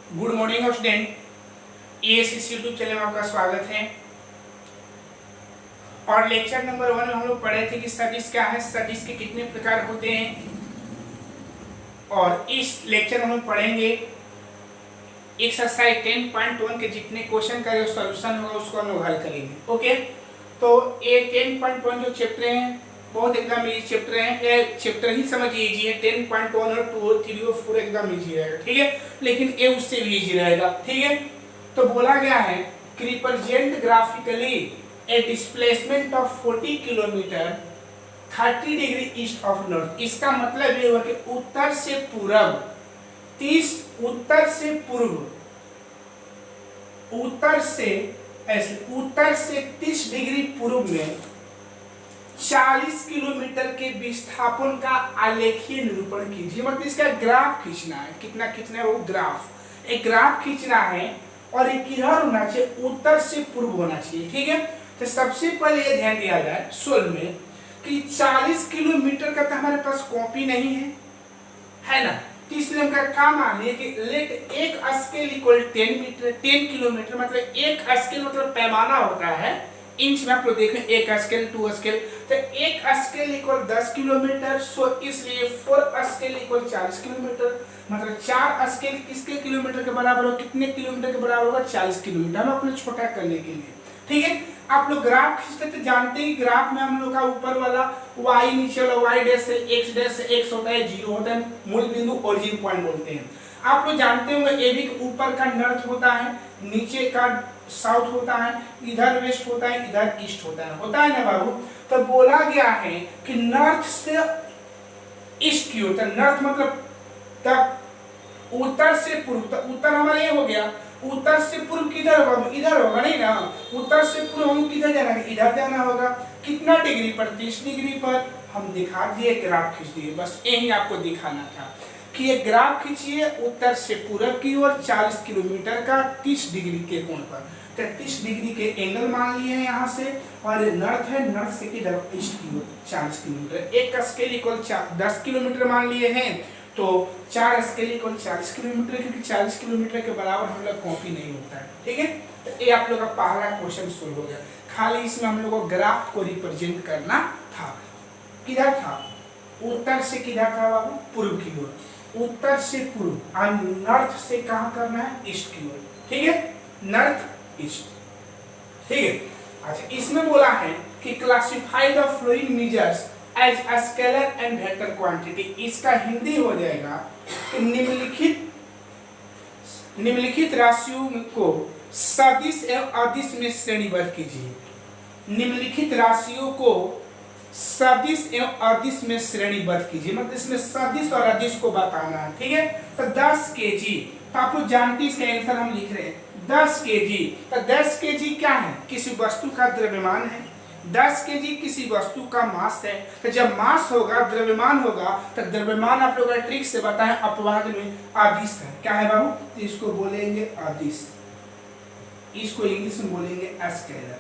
Good morning student, ASS YouTube channel में आपका स्वागत है। और लेक्चर नंबर 1 में हम लोग पढ़े थे कि सदिश क्या है, सदिश के कितने प्रकार होते हैं। और इस लेक्चर में हम पढ़ेंगे एक्सरसाइज 10.1 के जितने क्वेश्चन का जो सॉल्यूशन होगा उसको हम लोग हल करेंगे। ओके, तो ये 10.1 जो चैप्टर हैं बहुत एकदम इजी चैप्टर है। ये चैप्टर ही समझिए इजी है। 10.1 और 2 और 3 और 4 एकदम इजी रहेगा, ठीक है। लेकिन ये उससे भी इजी रहेगा, ठीक है। तो बोला गया है कि represent graphically A displacement of 40 kilometre 30 degree east of north. इसका मतलब ये हुआ कि उत्तर से पूर्व 30, उत्तर से पूर्व, उत्तर से 30 डिग्री पूर्व में 40 किलोमीटर के विस्थापन का आलेखीय निरूपण कीजिए। मतलब इसका ग्राफ खींचना है। कितना खींचना है? वो ग्राफ, एक ग्राफ खींचना है और एक किधर होना चाहिए? उत्तर से पूर्व होना चाहिए, ठीक है। तो सबसे पहले ये ध्यान दिया जाए सोल में कि 40 किलोमीटर का तो हमारे पास कॉपी नहीं है ना। तो इसलिए हम क्या मानिए कि लेट एक स्केल इक्वल 10 मीटर, 10 किलोमीटर मतलब एक स्केल मतलब पैमाना होता है इंच में। आप लोग देखें, एक स्केल, 2 स्केल, तो एक स्केल इक्वल 10 किलोमीटर। सो इसलिए 4 स्केल इक्वल 40 किलोमीटर। मतलब 4 स्केल किसके किलोमीटर के बराबर हो? कितने किलोमीटर के बराबर होगा? 40 किलोमीटर। हम अपने छोटा करने के लिए, ठीक है। आप लोग ग्राफ खींचते तो जानते हैं कि ग्राफ में हम लोग का ऊपर वाला y, नीचे वाला y डैश से x होता है, 0 होता है, मूल बिंदु ओरिजिन पॉइंट बोलते हैं। आप लोग जानते होंगे AB के ऊपर का नॉर्थ होता है, नीचे का साउथ होता है, इधर वेस्ट होता है, इधर ईस्ट होता है ना बाबू। तो बोला गया है कि नॉर्थ से ईस्ट की ओर, नॉर्थ मतलब तक उत्तर से पूर्व, तो उत्तर हमारा ये हो गया। उत्तर से पूर्व किधर होगा? इधर होगा नहीं ना। उत्तर से पूर्व हम किधर जाना है? इधर जाना होगा। कितना डिग्री पर? 30 डिग्री पर। हम दिखा दिए, ग्राफ खींच दिए। बस यही आपको दिखाना था कि ये ग्राफ खींचिए उत्तर से पूर्व की ओर 40 किलोमीटर का 30 डिग्री के कोण पर। 33 डिग्री के एंगल मान लिए हैं यहाँ से। और नॉर्थ है, नॉर्थ से किधर? ईस्ट की ओर 40 किलोमीटर। एक स्केल इक्वल 10 किलोमीटर मान लिए हैं, तो 4 स्केल इक्वल 40 किलोमीटर, क्योंकि 40 किलोमीटर के बराबर हम लोग कॉपी नहीं होता है, ठीक है। तो ये आप लोग का पहला क्वेश्चन सोल्व हो गया। खाली इसमें हम लोग को ग्राफ को रिप्रेजेंट करना था। किधर था? उत्तर से किधर था बाबू? पूर्व की ओर। उत्तर से पूर्व और नॉर्थ से कहाँ करना है? ईस्ट की ओर, ठीक है। नॉर्थ ईस्ट, ठीक है। अच्छा, इसमें बोला है कि classify the following measures as scalar and vector quantity. इसका हिंदी हो जाएगा कि निम्नलिखित राशियों को सदिश एवं अदिश में श्रेणीबद्ध कीजिए। निम्नलिखित राशियों को सदिश एवं अदिश में श्रेणीबद्ध कीजिए। मतलब इसमें सदिश और अदिश को बताना है, ठीक है। तो 10 केजी, तो आप लोग जानते हैं इसका आंसर हम लिख रहे हैं 10 केजी। तो 10 केजी क्या है? किसी वस्तु का द्रव्यमान है। 10 केजी किसी वस्तु का मास है। तो जब मास होगा, द्रव्यमान होगा, तो द्रव्यमान आप लोग ट्रिक से बताएं अपवाद में अदिश है। क्या है बाबू? तो इसको बोलेंगे अदिश, इसको इंग्लिश में बोलेंगे स्केलर।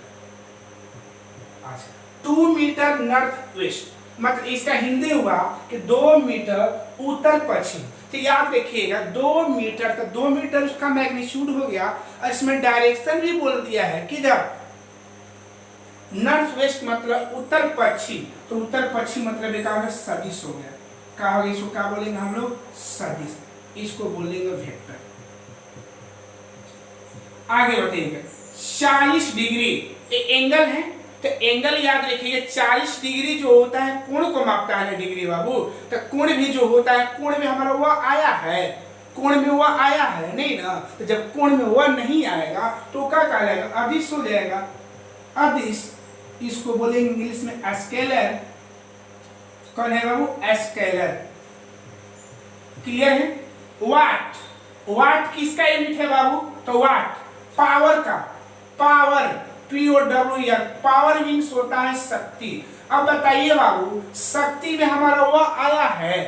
अच्छा, 2 मीटर नॉर्थ वेस्ट, मतलब इसका हिंदी हुआ कि 2 मीटर उत्तर पश्चिम। तो याद रखिएगा 2 मीटर, तो 2 मीटर उसका मैग्नीट्यूड हो गया। और इसमें डायरेक्शन भी बोल दिया है किधर? नॉर्थ वेस्ट मतलब उत्तर पश्चिम। तो उत्तर पश्चिम मतलब क्या होगा? सदिश हो गया। क्या होगा? इसको क्या बोलेंगे हम लोग? सदिश। इसको बोलेंगे वेक्टर। आगे बताइएगा 40 डिग्री एंगल है। तो एंगल याद रखिएगा 40 डिग्री जो होता है कोण को मापता है ना डिग्री बाबू। तो कोण भी जो होता है, कोण में हमारा वह आया है, कोण में वह आया है नहीं ना। तो जब कोण में वह नहीं आएगा तो क्या कहलाएगा? अदिश हो जाएगा। अदिश, इसको बोलेंगे इंग्लिश में स्केलर। कौन है बाबू? स्केलर। क्लियर है? वाट, वाट किसका यूनिट है बाबू? तो वाट पावर का, पावर POWR, पावर मीन्स होता है शक्ति। अब बताइए बाबू, शक्ति में हमारा वह आया है,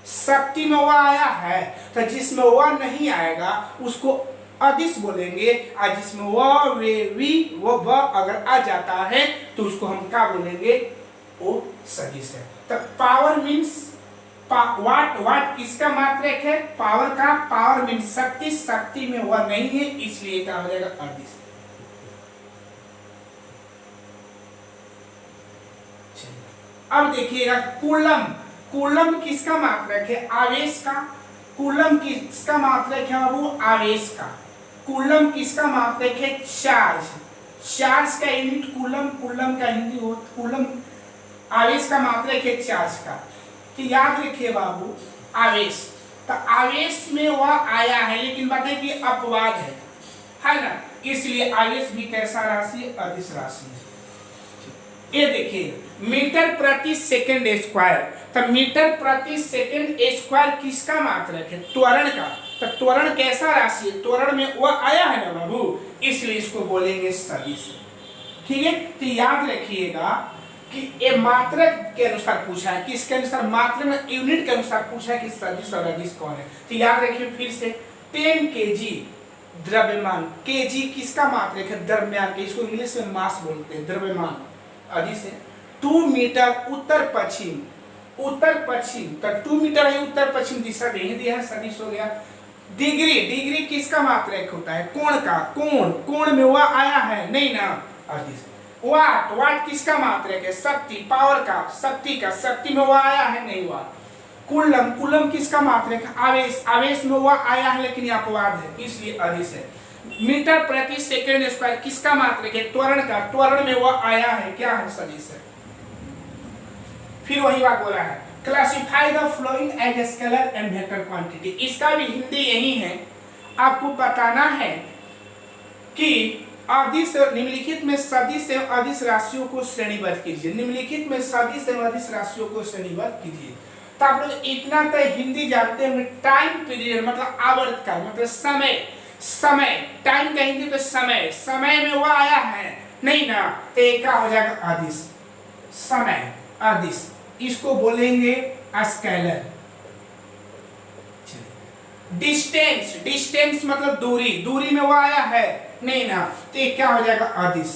शक्ति में वह आया है। तो जिसमें वह नहीं आएगा उसको अदिश बोलेंगे। और जिसमें वह व अगर आ जाता है तो उसको हम क्या बोलेंगे? वो सदिश है। तो पावर मीन्स वाट, वाट किसका मात्रक है? पावर का। पावर मीन शक्ति, शक्ति में वह नहीं है, इसलिए क्या हो जाएगा? अदिश। अब देखिएगा कूलम, कूलम किसका मात्रक है? आवेश का। कूलम किसका मात्रक है बाबू? आवेश का। कूलम किसका मात्रक है? चार्ज। चार्ज का यूनिट कूलम, कूलम का हिंदी हो कूलम। आवेश का मात्रक है चार्ज का। तो याद रखिए बाबू, आवेश, तो आवेश में वह आया है, लेकिन बताए कि अपवाद है ना, इसलिए आवेश भी कैसा राशि? अदिश राशि है। ये देखिए मीटर प्रति सेकंड स्क्वायर, तो मीटर प्रति सेकंड स्क्वायर किसका मात्रक है? त्वरण का। तो त्वरण कैसा राशि है? त्वरण में वह आया है ना बाबू, इसलिए इसको बोलेंगे सदिश। ठीक है, तो याद रखिएगा कि ये मात्रक के अनुसार पूछा है, किसके अनुसार? मात्रक यूनिट के अनुसार पूछा है कि सदिश और अदिश कौन है। तो याद रखिए फिर से 10 kg द्रव्यमान, केजी किसका मात्रक है? द्रव्यमान के, इसको इंग्लिश में मास बोलते हैं, द्रव्यमान। अदिश है 2 मीटर उत्तर पश्चिम, उत्तर पश्चिम, तो 2 मीटर है उत्तर पश्चिम दिशा में, ही दिया है, सदिश हो गया। डिग्री, डिग्री किसका मात्रक होता है? कोण का। कोण, कोण में वह आया है नहीं ना, अदिश। वाट, वाट किसका मात्रक है? शक्ति, पावर का, शक्ति का, शक्ति में वह आया है नहीं, वाट। कूलम, कूलम किसका मात्रक है? आवेश, आवेश में वह आया है लेकिन अपवाद है, इसलिए अदिश है। मीटर प्रति सेकंड स्क्वायर किसका मात्रक है? त्वरण का, त्वरण में वह आया है, क्या है? सदिश है। फिर वही बात बोला है, classify the following as scalar and vector quantity. इसका भी हिंदी यही है, आपको बताना है कि अदिश और निम्नलिखित में सदिश एवं अदिश राशियों को श्रेणीबद्ध कीजिए। निम्नलिखित में सदिश एवं अदिश राशियों को श्रेणीबद्ध कीजिए। तो आप लोग इतना तो हिंदी जानते हैं, टाइम पीरियड मतलब आवर्तकाल, मतलब समय, समय, टाइम का हिंदी तो समय, समय में वह आया है नहीं ना, तो एक क्या हो जाएगा? अदिश। समय, अदिश, इसको बोलेंगे स्केलर। डिस्टेंस, डिस्टेंस मतलब दूरी, दूरी में वह आया है नहीं ना, तो ये क्या हो जाएगा? अदिश।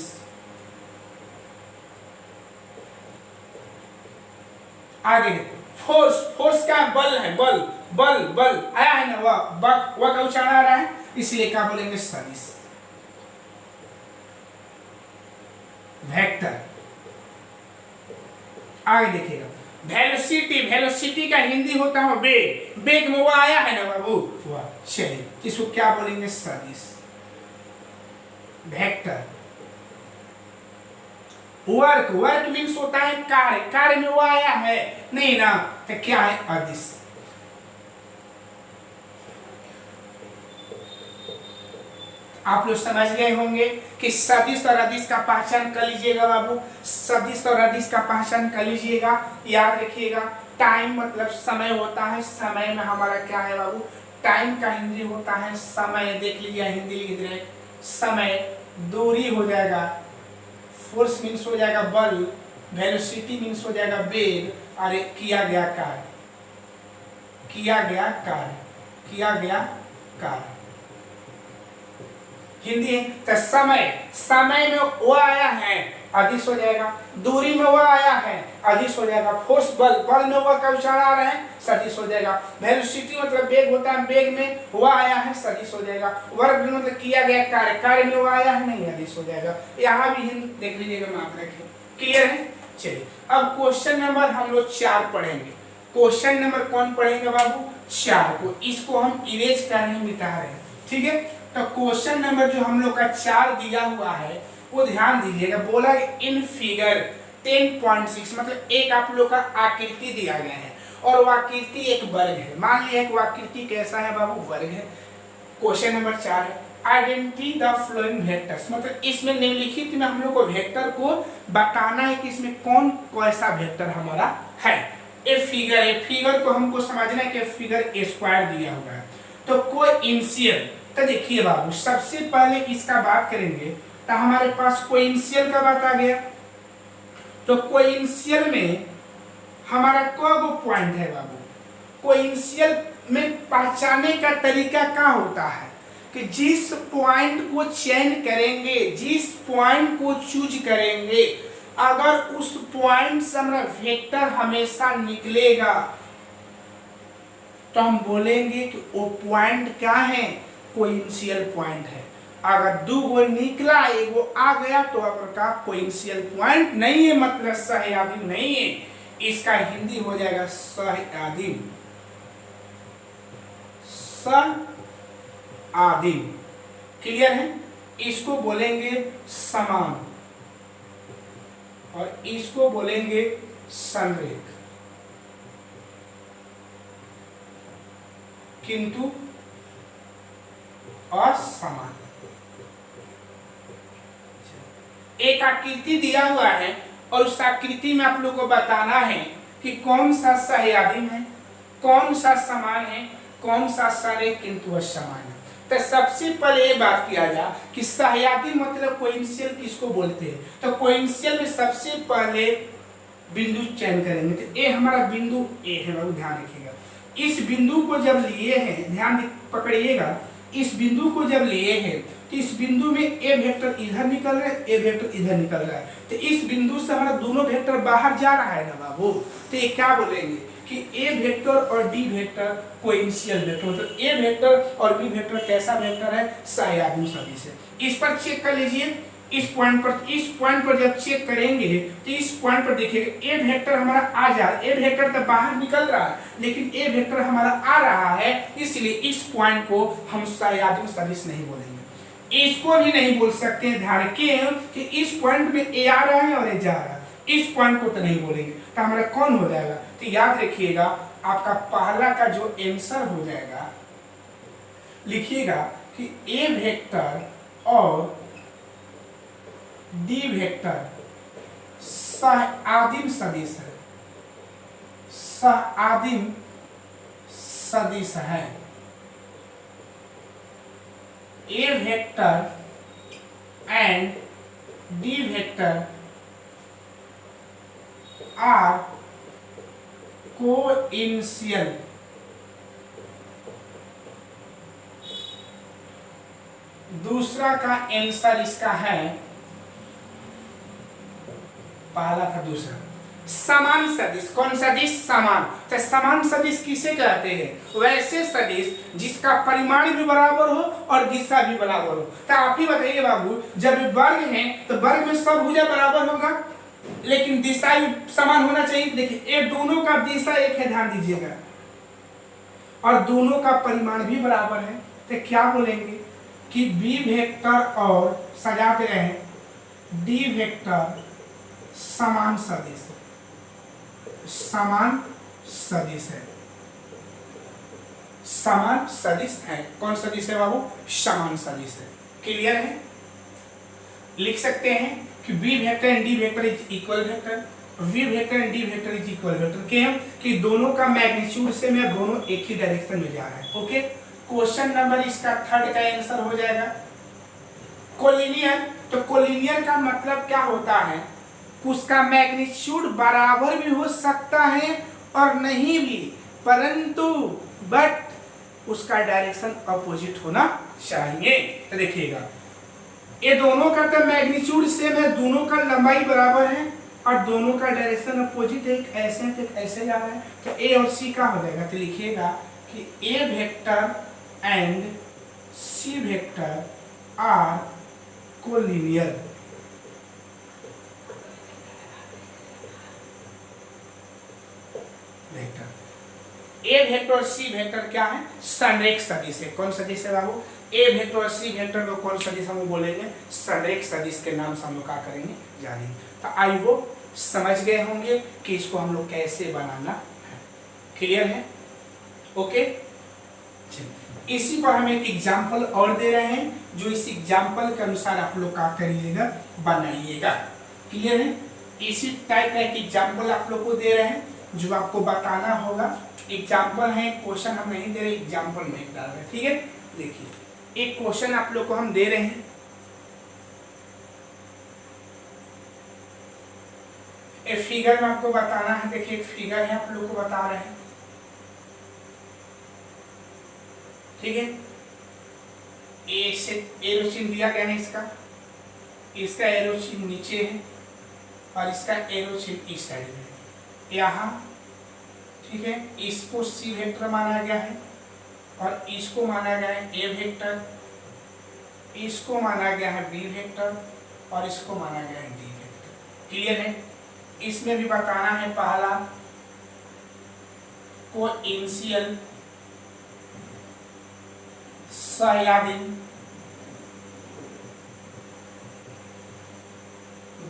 आगे फोर्स, फोर्स का बल है, बल, बल, बल आया है ना, वह का उच्चारण आ रहा है, इसलिए क्या बोलेंगे? सदिश। वेक्टर, आगे देखिएगा वेलोसिटी, वेलोसिटी का हिंदी होता है वेग, वेग में वो आया है ना बाबू, वह। चलिए इसको क्या बोलेंगे? सदिश। वेक्टर। वर्क, वर्क मीन्स होता है कार्य, कार्य में वो आया है नहीं ना, तो क्या है? अदिश। आप लोग समझ गए होंगे कि सदिश और अदिश का पहचान कर लीजिएगा बाबू, सदिश और अदिश का पहचान कर लीजिएगा। याद रखिएगा टाइम मतलब समय होता है, समय में हमारा क्या है बाबू? टाइम का हिंदी होता है समय, देख लीजिए हिंदी लिख दे रहे, समय। दूरी हो जाएगा, फोर्स मीन्स हो जाएगा बल, वेलोसिटी मीन्स हो जाएगा वेग, और किया गया कार्य, किया गया कार्य, किया गया कार्य। हिंदी है तो समय, समय में वो आया है, अदिश हो जाएगा। दूरी में वो आया है, अदिश हो जाएगा। फोर्स बल, बल में वो का उच्चारण आ रहा है, सदिश हो जाएगा। वेलोसिटी मतलब वेग होता है, वेग में वो आया है, सदिश हो जाएगा। वर्क मतलब किया गया कार्य, कार्य में वो आया है नहीं, अदिश हो जाएगा। यहाँ भी हिंदी देख लीजिएगा, मात्रक है। क्लियर है? चलिए अब क्वेश्चन नंबर हम लोग 4 पढ़ेंगे। क्वेश्चन नंबर कौन पढ़ेंगे बाबू? 4 को, इसको हम इरेज कर रहे हैं, मिटा रहे हैं। ठीक है, तो क्वेश्चन नंबर जो हम लोग का 4 दिया हुआ है वो ध्यान दीजिएगा। बोला इन फिगर 10.6 मतलब एक आप लोग का आकृति दिया गया है और वो आकृति एक वर्ग है। मान लिया कि वो आकृति कैसा है बाबू? वर्ग है। क्वेश्चन नंबर 4 है आइडेंटिटी द फ्लोइंग वेक्टर्स, मतलब इसमें निम्नलिखित में हम लोग को वेक्टर को बताना है कि इसमें कौन कैसा वेक्टर हमारा है। ए फिगर है, फिगर को हमको समझना है कि फिगर ए स्क्वायर दिया हुआ है। तो कोइंसियल, तो देखिए बाबू सबसे पहले इसका बात करेंगे तो हमारे पास कोइंसियल का बात आ गया। तो कोइंसियल में हमारा कौन पॉइंट है बाबू? कोइंसियल में पहचानने का तरीका क्या होता है कि जिस पॉइंट को चयन करेंगे, जिस पॉइंट को चूज करेंगे, अगर उस पॉइंट से हमारा वेक्टर हमेशा निकलेगा तो हम बोलेंगे कि वो पॉइंट क्या है, कोइंसियल पॉइंट है। अगर दो गो निकला एक वो आ गया तो आपका कोइंसियल पॉइंट नहीं है, मतलब सहआदिम नहीं है। इसका हिंदी हो जाएगा सहआदिम, सहआदिम। क्लियर है? इसको बोलेंगे समान और इसको बोलेंगे संरेख, किंतु असमान। एक आकृति दिया हुआ है और उस आकृति में आप लोग को बताना है कि कौन सा सहआदिम है, कौन सा समान है, कौन सा संरेख किंतु असमान है। तो सबसे पहले ये बात किया जाए कि सहआदिम मतलब कोइंसियल किसको बोलते हैं। तो कोइंसियल में सबसे पहले बिंदु चयन करेंगे। तो ए हमारा बिंदु ए है, बहुत ध्यान रखिएगा। इस बिंदु को जब लिए हैं, ध्यान पकड़िएगा, इस बिंदु को जब लिए हैं तो इस बिंदु में ए वेक्टर इधर निकल रहा है, ए वेक्टर इधर निकल रहा है। तो इस बिंदु से हमारा दोनों वेक्टर बाहर जा रहा है ना बाबू। तो ये क्या बोलेंगे कि ए वेक्टर और डी वेक्टर कोइंसियल वेक्टर, मतलब ए वेक्टर और बी वेक्टर कैसा वेक्टर है, सहआदिम सदिश है। इस पर चेक कर लीजिए, इस पॉइंट पर जब चेक करेंगे तो इस पॉइंट पर देखिएगा ए वेक्टर हमारा आ जा रहा है, ए वेक्टर तो बाहर निकल रहा है लेकिन ए वेक्टर हमारा आ रहा है, इसलिए इस पॉइंट को हम सहआदिम सदिश नहीं बोलेंगे। इसको भी नहीं बोल सकते, ध्यान रखिए कि इस पॉइंट में ए आ रहा है और ए जा रहा है, इस पॉइंट को तो नहीं बोलेंगे। तो हमारा कौन हो जाएगा, तो याद रखिएगा आपका पहला का जो आंसर हो जाएगा, लिखिएगा कि ए वेक्टर और डी वेक्टर सहआदिम सदिश है, सहआदिम सदिश है। A vector and D vector are coinitial. दूसरा का आंसर इसका है, पहला का दूसरा समान सदिश। कौन सदिश, समान। तो समान सदिश किसे कहते हैं, वैसे सदिश जिसका परिमाण भी बराबर हो और दिशा भी बराबर हो। तो आप ही बताइए बाबू, जब वर्ग है तो वर्ग में सब भुजा बराबर होगा लेकिन दिशा भी समान होना चाहिए। देखिए ये दोनों का दिशा एक है, ध्यान दीजिएगा, और दोनों का परिमाण भी बराबर है। तो क्या बोलेंगे कि बी वेक्टर और सजाते रहे डी वेक्टर समान सदिश, समान सदिश है, समान सदिश है। कौन सदिश है बाबू, समान सदिश है। क्लियर है? लिख सकते हैं कि B vector and D vector is equal vector, V vector and D vector is equal vector. क्या कि दोनों का मैग्नीट्यूड से में दोनों एक ही डायरेक्शन में जा रहा है। ओके, क्वेश्चन नंबर इसका थर्ड का आंसर हो जाएगा कोलिनियर। तो कोलिनियर का मतलब क्या होता है, उसका मैग्नीट्यूड बराबर भी हो सकता है और नहीं भी, परंतु बट उसका डायरेक्शन अपोजिट होना चाहिए। तो देखिएगा ये दोनों का तो मैग्नीट्यूड सेम है, दोनों का लंबाई बराबर है और दोनों का डायरेक्शन अपोजिट है, एक ऐसे है एक ऐसे जा रहा है। तो ए और सी का हो जाएगा। तो लिखिएगा कि a vector and c vector are collinear. A vector और सी वेक्टर क्या है, संरेख सदिश है। कौन सदिश है बाबू, ए वेक्टर और सी वेक्टर को कौन सदिश हम बोलेंगे, संरेख सदिश के नाम से हम लोग क्या करेंगे, जानेंगे। तो आई होप समझ गए होंगे कि इसको हम लोग कैसे बनाना है। क्लियर है? ओके, इसी पर हम एक एग्जाम्पल और दे रहे हैं, जो इस एग्जाम्पल के अनुसार आप लोग क्या करिएगा, बनाइएगा। क्लियर है? इसी टाइप का एक एग्जाम्पल आप लोग को दे रहे हैं जो आपको बताना होगा। एग्जाम्पल है, क्वेश्चन हम नहीं दे रहे, एग्जाम्पल में डाल रहे हैं। ठीक है, देखिए एक क्वेश्चन आप लोग को हम दे रहे हैं, एक फिगर में आपको बताना है। देखिए एक फिगर है, आप लोग को बता रहे हैं। ठीक है, ए से एरो चिन्ह दिया गया है, इसका एरो चिन्ह नीचे है और इसका एरो चिन्ह इस साइड में, यहाँ ठीक है, इसको सी वेक्टर माना गया है और इसको माना गया है ए वेक्टर, इसको माना गया है बी वेक्टर और इसको माना गया है डी वेक्टर। क्लियर है? इसमें भी बताना है पहला कोइंसियल सह्यादिन,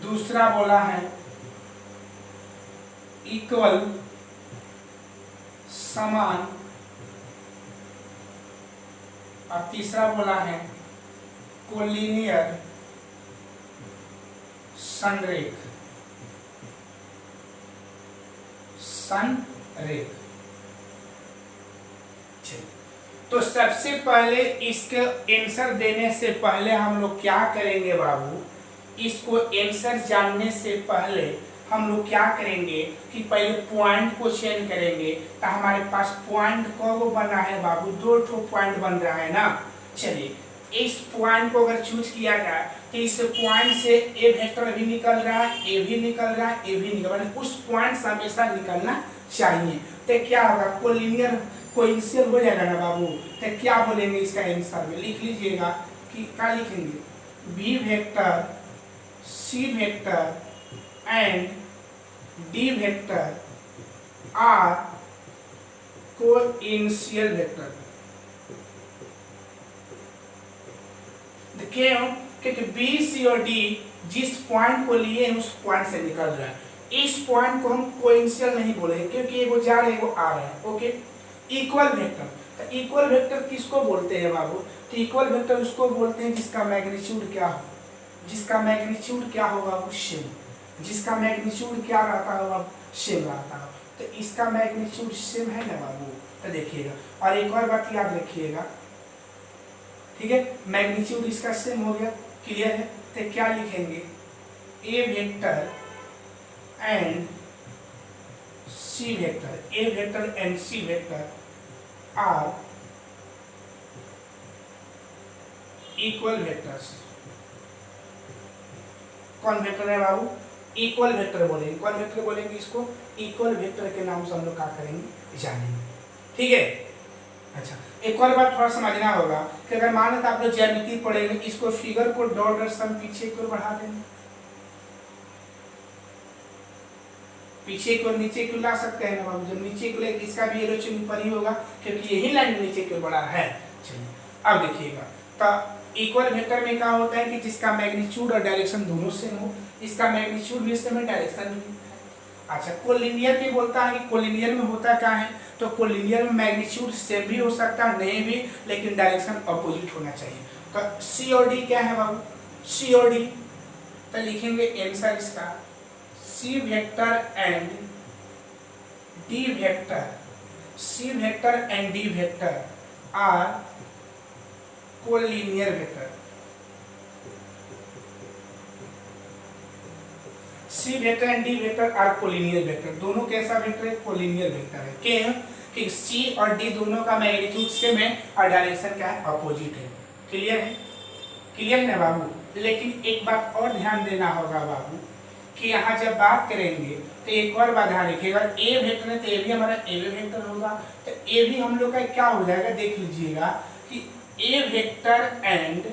दूसरा बोला है इक्वल समान और तीसरा बोला है कोलिनियर संरेख। संरेख। तो सबसे पहले इसके आंसर देने से पहले हम लोग क्या करेंगे बाबू, इसको आंसर जानने से पहले हम लोग क्या करेंगे कि पहले पॉइंट को चेंज करेंगे। तो हमारे पास पॉइंट कब बना है बाबू, 2 पॉइंट बन रहा है ना। चलिए, इस पॉइंट को अगर चूज किया जाए तो इस पॉइंट से ए वेक्टर भी निकल रहा है, ए भी निकल रहा है, ए भी निकल रहा है, उस पॉइंट से हमेशा निकलना चाहिए। तो क्या होगा, कोलिनियर कोइंसियल हो जाएगा ना बाबू। तो क्या बोलेंगे इसका आंसर में, लिख लीजिएगा कि क्या लिखेंगे, b vector c vector and D vector are coinitial vector. क्यों? क्योंकि बी सी और डी जिस पॉइंट को लिए हैं उस पॉइंट से निकल रहा है। इस पॉइंट को हम कोइंसियल नहीं बोलेंगे क्योंकि वो जा रहे हैं, वो आ रहे हैं। Okay, equal vector. तो इक्वल वेक्टर किसको बोलते हैं बाबू, तो इक्वल वेक्टर उसको बोलते हैं जिसका मैग्नीट्यूड क्या हो, जिसका मैग्नीट्यूड क्या होगा वो सेम, जिसका मैग्नीट्यूड क्या रहता होगा सेम रहता हो। तो इसका मैग्नीट्यूड सेम है ना बाबू। तो देखिएगा, और एक और बात याद रखिएगा, ठीक है, मैग्नीट्यूड इसका सेम हो गया। क्लियर है? तो क्या लिखेंगे, a vector and c vector, a vector and c vector are equal vectors. कौन वेक्टर है बाबू, इक्वल वेक्टर बोलेंगे। कौन वेक्टर बोलेंगे इसको, इक्वल वेक्टर के नाम से हम लोग क्या करेंगे, जानेंगे। ठीक है, अच्छा, एक और बात थोड़ा समझना होगा कि अगर मान लो आप लोग ज्यामिति पढ़ेंगे, इसको फिगर को डॉट और सम पीछे की ओर बढ़ा देंगे, पीछे की ओर नीचे की ओर ला सकते हैं ना बाबू। जब नीचे की ओर इसका भी एरो चिन्ह ऊपर ही होगा क्योंकि यही लाइन नीचे की ओर बढ़ा है। चलिए अब देखिएगा, तो इक्वल वेक्टर में क्या होता है कि जिसका मैग्नीट्यूड और डायरेक्शन दोनों सेम हो, इसका मैग्नीट्यूड भी सेम है, डायरेक्शन भी। अच्छा, कोलिनियर भी बोलता है कि कोलिनियर में होता क्या है, तो कोलिनियर में मैग्नीट्यूड सेम भी हो सकता है, नहीं भी, लेकिन डायरेक्शन अपोजिट होना चाहिए। तो सी और डी क्या है बाबू, सी और डी, तो लिखेंगे आंसर इसका c vector and D vector, c vector and D vector are collinear vector. C vector and D vector are collinear vector, दोनों कैसा वेक्टर है, कोलिनियर वेक्टर है। क्यों? कि सी और डी दोनों का मैग्नीट्यूड सेम है और डायरेक्शन क्या है, अपोजिट है। क्लियर है? क्लियर है ना बाबू। लेकिन एक बात और ध्यान देना होगा बाबू कि यहाँ जब बात करेंगे तो एक और बात ध्यान रखिएगा, ए वेक्टर है तो ए भी हमारा ए वेक्टर होगा। तो ए भी हम लोग का क्या हो जाएगा, देख लीजिएगा कि a vector and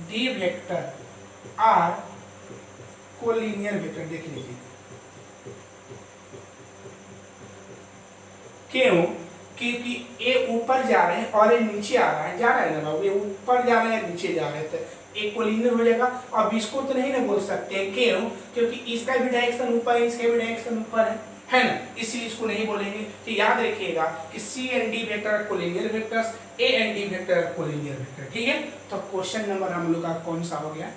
D vector are collinear vector. देख लीजिए क्यों, क्योंकि ए ऊपर जा रहे हैं और ये नीचे आ रहा है, जा रहा है ना बाबू, ये ऊपर जा रहे हैं नीचे जा रहे हैं, तो एक कोलिनियर हो जाएगा। अब इसको तो नहीं ना बोल सकते हैं, क्यों, क्योंकि इसका भी डायरेक्शन ऊपर है, इसका भी डायरेक्शन ऊपर है ना, इसलिए इसको नहीं बोलेंगे। तो याद रखिएगा कि c and D vector collinear vectors, a and D vector collinear vector. ठीक है, तो क्वेश्चन नंबर हम लोग का कौन सा हो गया,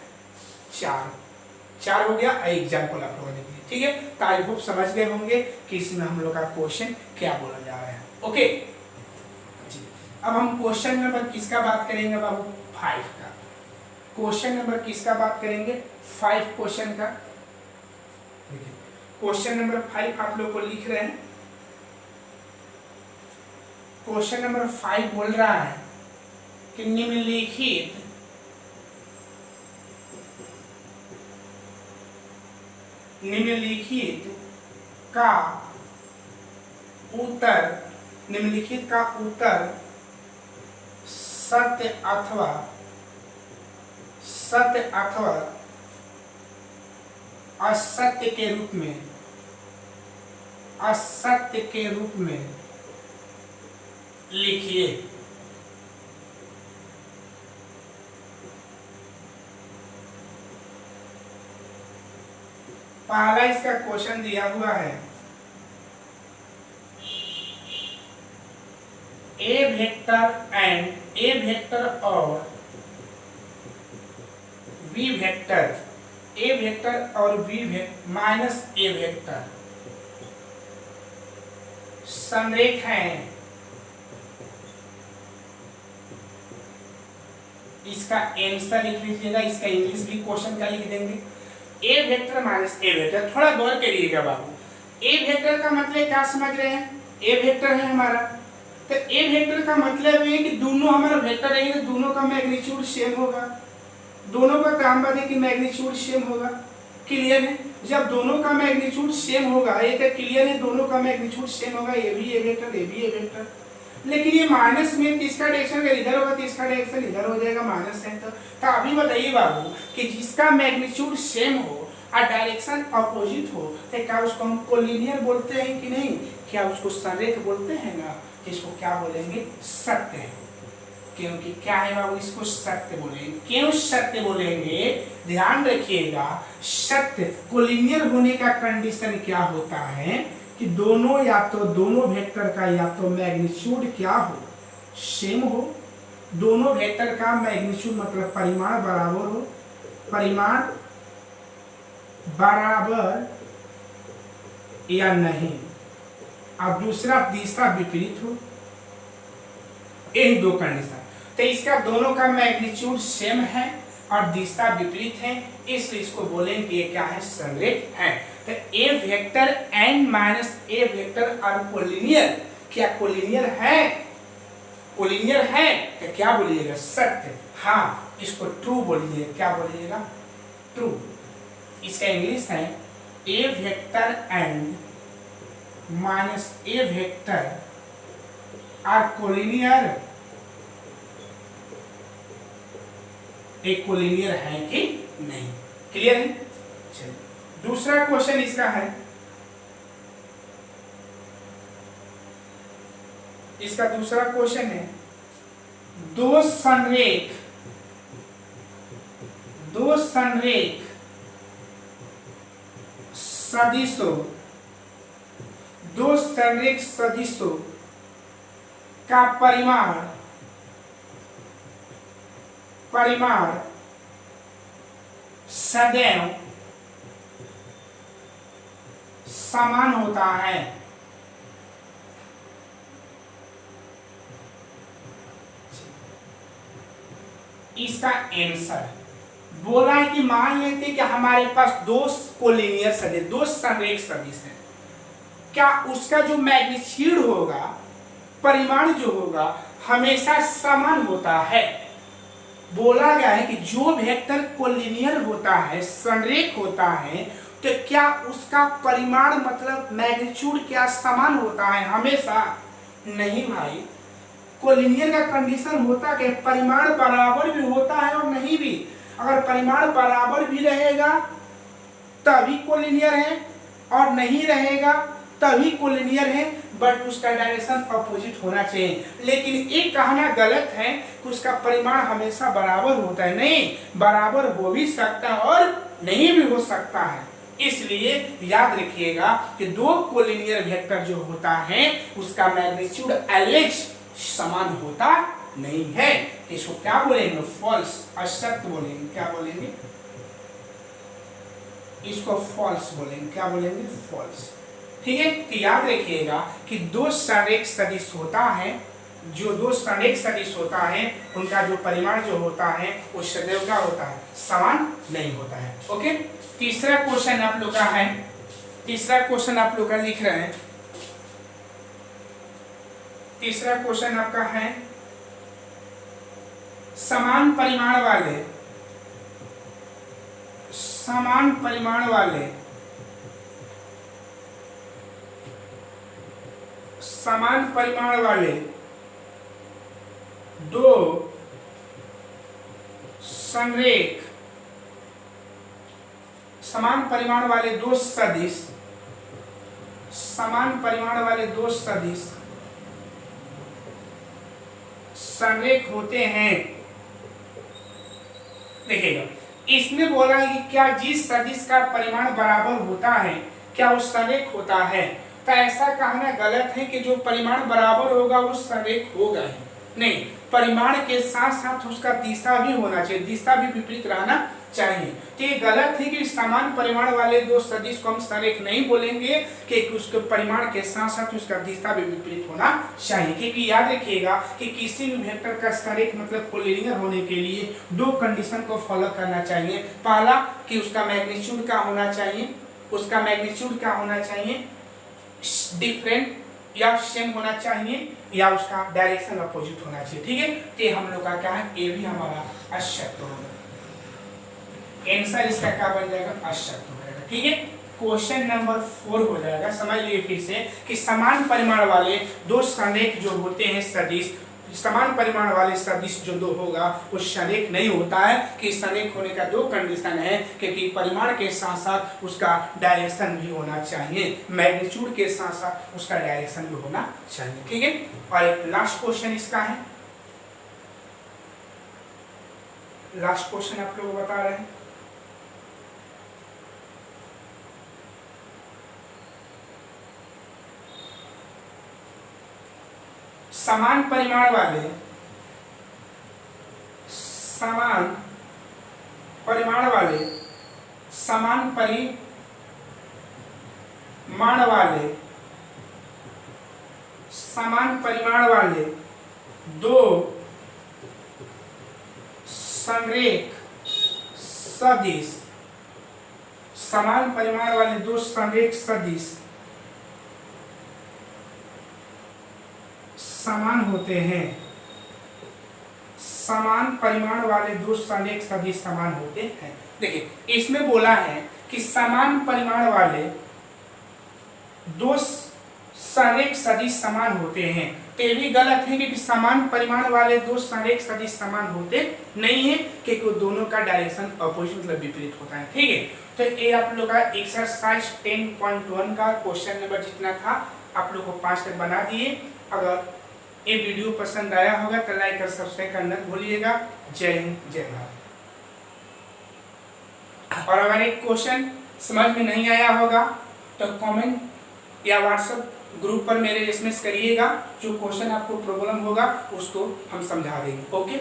4 हो गया। एग्जाम्पल आप लोगों ने दिए। ठीक है, तो आई होप समझ गए होंगे कि इसमें हम लोग का क्वेश्चन क्या बोला जा रहा है। ओके जी, अब हम क्वेश्चन नंबर किसका बात करेंगे बाबू, 5 का। क्वेश्चन नंबर किसका बात करेंगे, 5 क्वेश्चन का। देखिए क्वेश्चन नंबर 5 आप लोग को लिख रहे हैं। क्वेश्चन नंबर 5 बोल रहा है कि निम्नलिखित का उत्तर निम्नलिखित का उत्तर सत्य अथवा असत्य के रूप में लिखिए। पहला इसका क्वेश्चन दिया हुआ है, ए वेक्टर और B vector minus a vector संरेख हैं। इसका आंसर लिख लीजिएगा, इसका इंग्लिश भी क्वेश्चन का लिख देंगे। ए वेक्टर माइनस ए वेक्टर, थोड़ा गौर करिएगा बाबू। ए वेक्टर का मतलब क्या समझ रहे हैं? ए वेक्टर है हमारा, तो ए वेक्टर का मतलब है कि दोनों हमारा वेक्टर रहेंगे तो दोनों का मैग्नीट्यूड सेम होगा, दोनों का क्रमबद्ध है कि मैग्नीट्यूड सेम होगा। क्लियर है? जब दोनों का मैग्नीट्यूड सेम होगा, ये तो क्लियर है, दोनों का मैग्नीट्यूड सेम होगा, ये भी ए वेक्टर, ये भी ए वेक्टर। लेकिन ये माइनस में इसका डायरेक्शन अगर इधर होगा तो इसका डायरेक्शन इधर हो जाएगा, माइनस है। तो अभी बताइए बाबू कि जिसका मैग्नीट्यूड सेम हो और डायरेक्शन अपोजिट हो तो क्या उसको हम कोलिनियर बोलते हैं कि नहीं? क्या उसको संरेख बोलते हैं ना? इसको क्या बोलेंगे? सत्य। क्योंकि क्या है बाबू, इसको सत्य बोलेंगे। क्यों सत्य बोलेंगे? ध्यान रखिएगा, सत्य कोलिनियर होने का कंडीशन क्या होता है कि दोनों या तो दोनों वेक्टर का या तो मैग्नीट्यूड क्या हो, सेम हो, दोनों वेक्टर का मैग्नीट्यूड मतलब परिमाण बराबर हो, परिमाण बराबर या नहीं, और दूसरा दिशा विपरीत हो। यही दो कंडीशन। तो इसका दोनों का मैग्नीट्यूड सेम है और दिशा विपरीत है, इसलिए इसको बोलेंगे ये क्या है? संरेख है। तो a vector and minus a vector और कोलिनियर। क्या कोलिनियर है? कोलिनियर है तो क्या बोलिएगा? सत्य। हाँ, इसको ट्रू बोलिए। क्या बोलिएगा? ट्रू। इसका इंग्लिश है a vector and minus a vector are collinear. एक कोलिनियर है कि नहीं? क्लियर है? चलिए दूसरा क्वेश्चन इसका है, इसका दूसरा क्वेश्चन है, दो संरेख सदिशों का परिमाण सदैव समान होता है। इसका आंसर बोला है कि मान लेते कि हमारे पास दो कोलिनियर सदिश, दो संरेख सदिश है, क्या उसका जो मैग्नीट्यूड होगा, परिमाण जो होगा, हमेशा समान होता है। बोला गया है कि जो वेक्टर कोलिनियर होता है, संरेख होता है, तो क्या उसका परिमाण मतलब मैग्नीट्यूड क्या समान होता है हमेशा? नहीं भाई, कोलिनियर का कंडीशन होता है कि परिमाण बराबर भी होता है और नहीं भी। अगर परिमाण बराबर भी रहेगा तभी कोलिनियर है और नहीं रहेगा तभी कोलिनियर है, बट उसका डायरेक्शन अपोजिट होना चाहिए। लेकिन एक कहना गलत है कि उसका परिमाण हमेशा बराबर होता है। नहीं, बराबर हो भी सकता है और नहीं भी हो सकता है। इसलिए याद रखिएगा कि दो कोलिनियर वेक्टर जो होता है उसका मैग्नीट्यूड ऑलवेज समान होता नहीं है। इसको क्या बोलेंगे? फॉल्स, असत्य बोलेंगे। क्या बोलेंगे? इसको फॉल्स बोलेंगे। क्या बोलेंगे? फॉल्स। ठीक है, तो याद रखिएगा कि दो संरेख सदिश होता है, जो दो संरेख सदिश होता है उनका जो परिमाण जो होता है वो सदैव क्या होता है? समान नहीं होता है। ओके, तीसरा क्वेश्चन आप लोग का है, तीसरा क्वेश्चन आप लोग का लिख रहे हैं। तीसरा क्वेश्चन आपका है, समान परिमाण वाले समान परिमाण वाले दो संरेख समान परिमाण वाले दो सदिश संरेख होते हैं। देखिएगा, इसमें बोला है कि क्या जिस सदिश का परिमाण बराबर होता है क्या वो संरेख होता है। तो ऐसा कहना गलत है कि जो परिमाण बराबर होगा वो संरेख होगा ही नहीं, परिमाण के साथ साथ उसका दिशा भी होना चाहिए, दिशा भी विपरीत रहना चाहिए। तो ये गलत है कि समान परिमाण वाले दो सदिश को हम संरेख नहीं बोलेंगे कि उसके परिमाण के साथ साथ उसका दिशा भी विपरीत होना चाहिए। क्योंकि याद रखिएगा कि किसी भी वेक्टर का संरेख मतलब कोलिनियर होने के लिए दो कंडीशन को फॉलो करना चाहिए। पहला कि उसका मैग्नीट्यूड क्या होना चाहिए, डिफरेंट या सेम होना चाहिए, या उसका डायरेक्शन अपोजिट होना चाहिए। ठीक है, तो हम लोग का क्या है, ये भी हमारा अशक्त होगा। आंसर इसका क्या बन जाएगा, अशक्त हो जाएगा। ठीक है, क्वेश्चन नंबर 4 हो जाएगा। समझ लीजिए फिर से कि समान परिमाण वाले दो संरेख जो होते हैं सदिश, समान परिमाण वाले सदिश जो दो होगा वो संरेख नहीं होता है। कि संरेख होने का दो कंडीशन है कि परिमाण के साथ साथ उसका डायरेक्शन भी होना चाहिए, मैग्नीट्यूड के साथ साथ उसका डायरेक्शन भी होना चाहिए। ठीक है, और एक लास्ट क्वेश्चन इसका है, लास्ट क्वेश्चन आप लोग बता रहे हैं। समान परिमाण वाले दो संरेख सदिश समान होते हैं। समान परिमाण वाले दो संरेख सदिश समान होते हैं। देखिए, इसमें बोला है कि समान परिमाण वाले दो संरेख सदिश समान होते हैं। तो ये भी गलत है कि समान परिमाण वाले दो संरेख सदिश समान होते नहीं है, क्योंकि दोनों का डायरेक्शन अपोजिट मतलब विपरीत होता है। ठीक है, तो ये आप लोग का एक्सरसाइज 10.1 का क्वेश्चन नंबर जितना था आप लोग को 5 तक बना दिए। अगर ये वीडियो पसंद आया होगा तो लाइक और सब्सक्राइब करना भूलिएगा। जय हिंद, जय भारत। और अगर एक क्वेश्चन समझ में नहीं आया होगा तो कमेंट या व्हाट्सएप ग्रुप पर मेरे एसएमएस करिएगा। जो क्वेश्चन आपको प्रॉब्लम होगा उसको हम समझा देंगे। ओके।